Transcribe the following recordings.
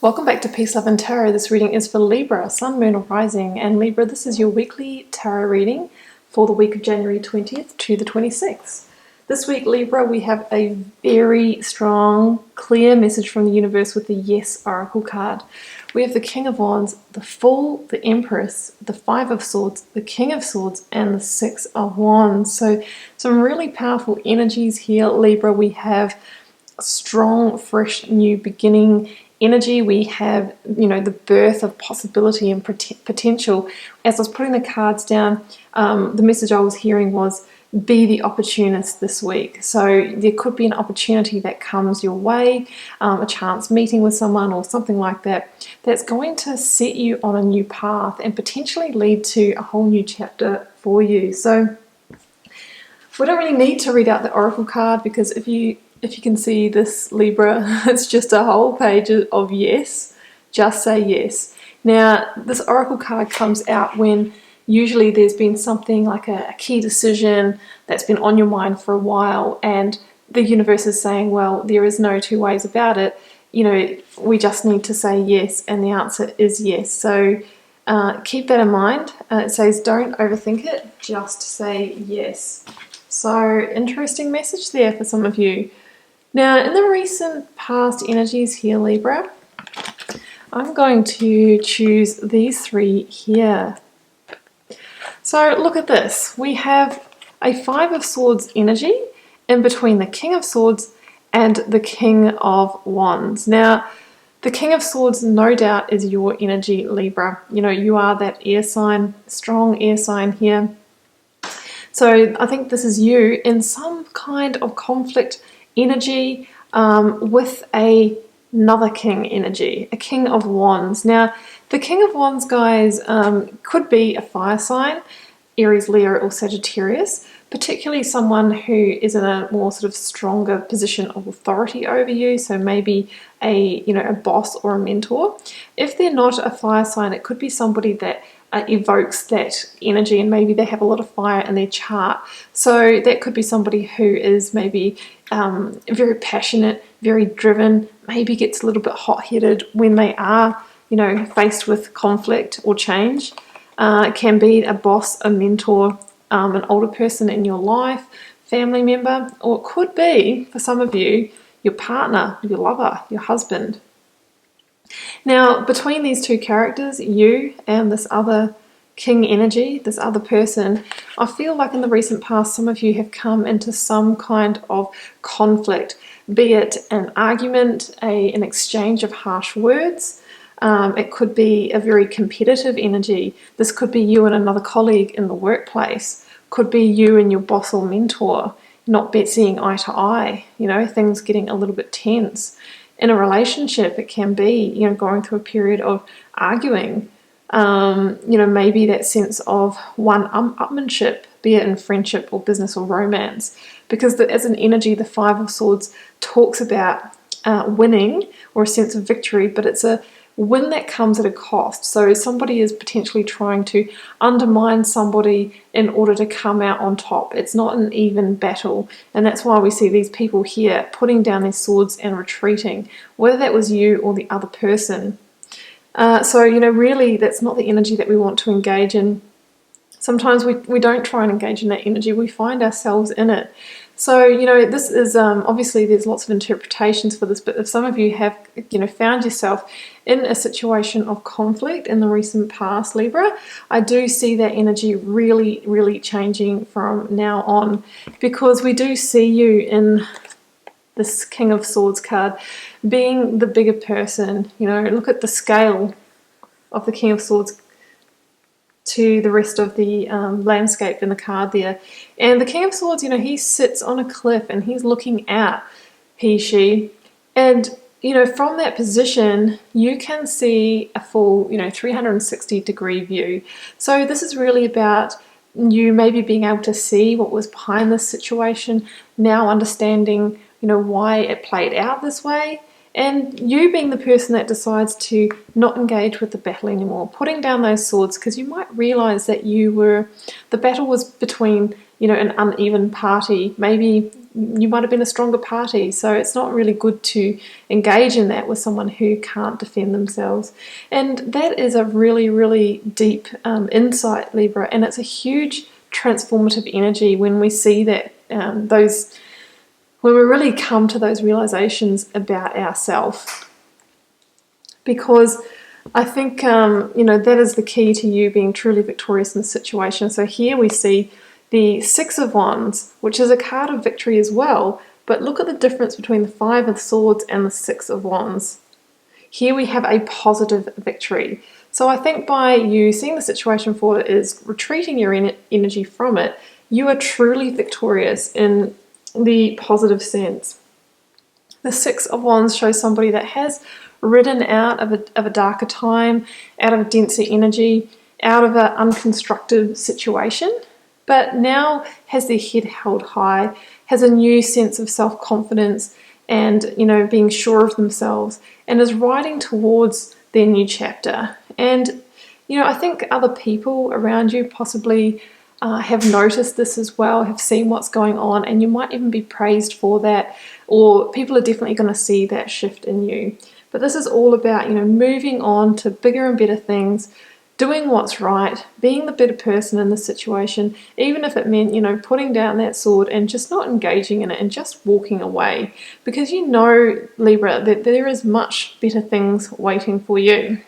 Welcome back to Peace, Love and Tarot. This reading is for Libra, Sun, Moon or Rising. And Libra, this is your weekly tarot reading for the week of January 20th to the 26th. This week, Libra, we have a very strong, clear message from the universe with the Yes Oracle card. We have the King of Wands, the Fool, the Empress, the Five of Swords, the King of Swords, and the Six of Wands. So some really powerful energies here, Libra. We have a strong, fresh, new beginning energy. We have, the birth of possibility and potential. As I was putting the cards down, the message I was hearing was, be the opportunist this week. So there could be an opportunity that comes your way, a chance meeting with someone or something like that, that's going to set you on a new path and potentially lead to a whole new chapter for you. So we don't really need to read out the Oracle card, because if you can see this, Libra, it's just a whole page of yes. Just say yes. Now, this Oracle card comes out when usually there's been something like a key decision that's been on your mind for a while, and the universe is saying, well, there is no two ways about it. We just need to say yes, and the answer is yes. So keep that in mind. It says don't overthink it, just say yes. So interesting message there for some of you. Now, in the recent past energies here, Libra, I'm going to choose these three here. So look at this. We have a Five of Swords energy in between the King of Swords and the King of Wands. Now, the King of Swords, no doubt, is your energy, Libra. You are that air sign, strong air sign here. So I think this is you in some kind of conflict energy with another king energy, a King of Wands. Now, the King of Wands, guys, could be a fire sign, Aries, Leo, or Sagittarius, particularly someone who is in a more sort of stronger position of authority over you, so maybe a boss or a mentor. If they're not a fire sign, it could be somebody that evokes that energy, and maybe they have a lot of fire in their chart. So that could be somebody who is maybe very passionate, very driven, maybe gets a little bit hot-headed when they are, faced with conflict or change. It can be a boss, a mentor, an older person in your life, family member, or it could be, for some of you, your partner, your lover, your husband. Now, between these two characters, you and this other king energy, this other person, I feel like in the recent past, some of you have come into some kind of conflict, be it an argument, an exchange of harsh words. It could be a very competitive energy. This could be you and another colleague in the workplace. Could be you and your boss or mentor not seeing eye to eye, things getting a little bit tense. In a relationship, it can be, going through a period of arguing, maybe that sense of one-upmanship, be it in friendship or business or romance. Because as an energy, the Five of Swords talks about winning or a sense of victory, but it's a win that comes at a cost. So somebody is potentially trying to undermine somebody in order to come out on top. It's not an even battle, and that's why we see these people here putting down their swords and retreating, whether that was you or the other person. So really that's not the energy that we want to engage in. Sometimes we don't try and engage in that energy, we find ourselves in it. So, this is, obviously there's lots of interpretations for this, but if some of you have, found yourself in a situation of conflict in the recent past, Libra, I do see that energy really, really changing from now on, because we do see you in this King of Swords card being the bigger person. Look at the scale of the King of Swords to the rest of the landscape in the card there. And the King of Swords, he sits on a cliff and he's looking out, she. And, from that position, you can see a full, 360-degree view. So this is really about you maybe being able to see what was behind this situation, now understanding, why it played out this way. And you being the person that decides to not engage with the battle anymore, putting down those swords, because you might realize that the battle was between, an uneven party. Maybe you might have been a stronger party, so it's not really good to engage in that with someone who can't defend themselves. And that is a really, really deep insight, Libra, and it's a huge transformative energy when we see that when we really come to those realizations about ourselves. Because I think, that is the key to you being truly victorious in the situation. So here we see the Six of Wands, which is a card of victory as well. But look at the difference between the Five of Swords and the Six of Wands. Here we have a positive victory. So I think by you seeing the situation for what it is, retreating your energy from it, you are truly victorious in the positive sense. The Six of Wands shows somebody that has ridden out of a darker time, out of a denser energy, out of an unconstructive situation, but now has their head held high, has a new sense of self-confidence and, being sure of themselves, and is riding towards their new chapter. And, I think other people around you possibly have noticed this as well, have seen what's going on, and you might even be praised for that, or people are definitely going to see that shift in you. But this is all about, moving on to bigger and better things, doing what's right, being the better person in the situation, even if it meant, putting down that sword and just not engaging in it and just walking away. Because Libra, that there is much better things waiting for you.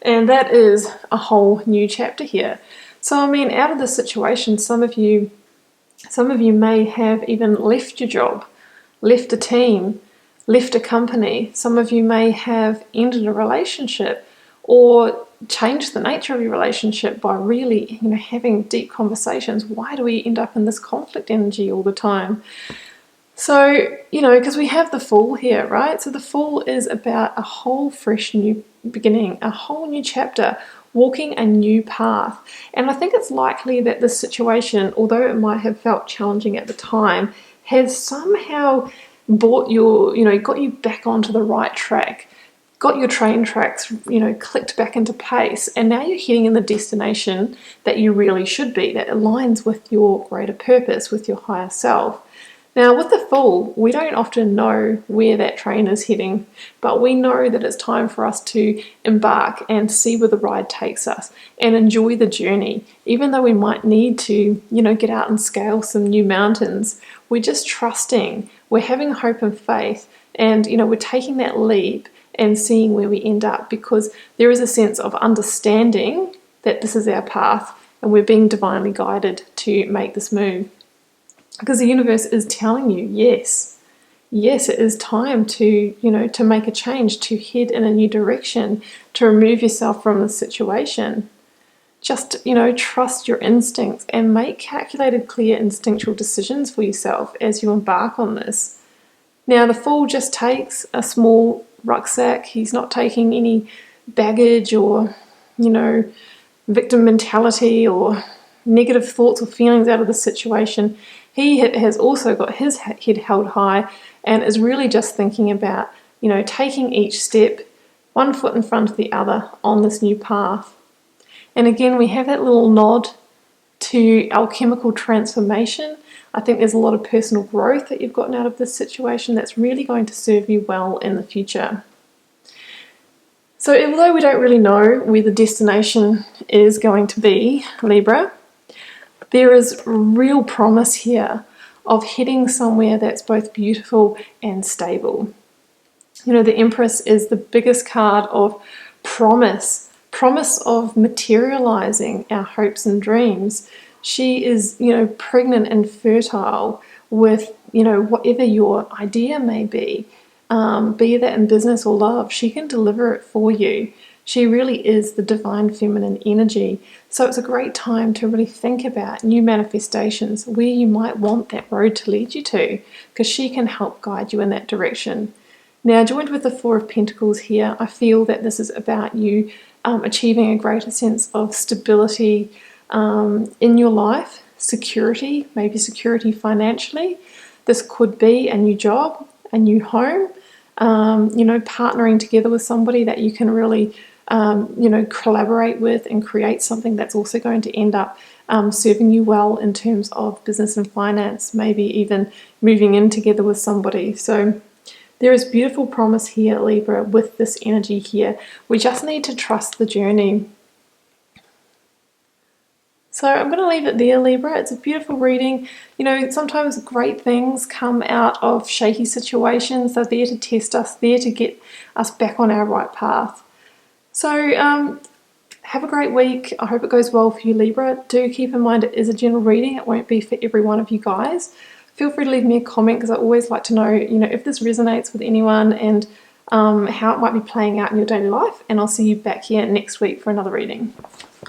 And that is a whole new chapter here. So, out of this situation, some of you may have even left your job, left a team, left a company. Some of you may have ended a relationship or changed the nature of your relationship by really, having deep conversations. Why do we end up in this conflict energy all the time? So, because we have the Fool here, right? So the Fool is about a whole fresh new beginning, a whole new chapter, walking a new path. And I think it's likely that this situation, although it might have felt challenging at the time, has somehow got you back onto the right track, got your train tracks, clicked back into pace, and now you're heading in the destination that you really should be, that aligns with your greater purpose, with your higher self. Now, with the Fool, we don't often know where that train is heading, but we know that it's time for us to embark and see where the ride takes us and enjoy the journey. Even though we might need to, get out and scale some new mountains, we're just trusting, we're having hope and faith, and, we're taking that leap and seeing where we end up, because there is a sense of understanding that this is our path and we're being divinely guided to make this move. Because the universe is telling you, yes, it is time to, to make a change, to head in a new direction, to remove yourself from the situation. Just, trust your instincts and make calculated, clear, instinctual decisions for yourself as you embark on this. Now, the Fool just takes a small rucksack. He's not taking any baggage or, victim mentality or negative thoughts or feelings out of the situation. He has also got his head held high and is really just thinking about, taking each step, one foot in front of the other on this new path. And again, we have that little nod to alchemical transformation. I think there's a lot of personal growth that you've gotten out of this situation that's really going to serve you well in the future. So although we don't really know where the destination is going to be, Libra, there is real promise here of heading somewhere that's both beautiful and stable. The Empress is the biggest card of promise of materializing our hopes and dreams. She is, pregnant and fertile with, whatever your idea may be that in business or love. She can deliver it for you. She really is the divine feminine energy. So it's a great time to really think about new manifestations, where you might want that road to lead you to, because she can help guide you in that direction. Now, joined with the Four of Pentacles here, I feel that this is about you achieving a greater sense of stability in your life, security, maybe security financially. This could be a new job, a new home, partnering together with somebody that you can really collaborate with and create something that's also going to end up serving you well in terms of business and finance, maybe even moving in together with somebody. So there is beautiful promise here, Libra, with this energy here. We just need to trust the journey. So I'm going to leave it there, Libra. It's a beautiful reading. Sometimes great things come out of shaky situations. They're there to test us, there to get us back on our right path. So have a great week. I hope it goes well for you, Libra. Do keep in mind it is a general reading. It won't be for every one of you guys. Feel free to leave me a comment because I always like to know, if this resonates with anyone and how it might be playing out in your daily life. And I'll see you back here next week for another reading.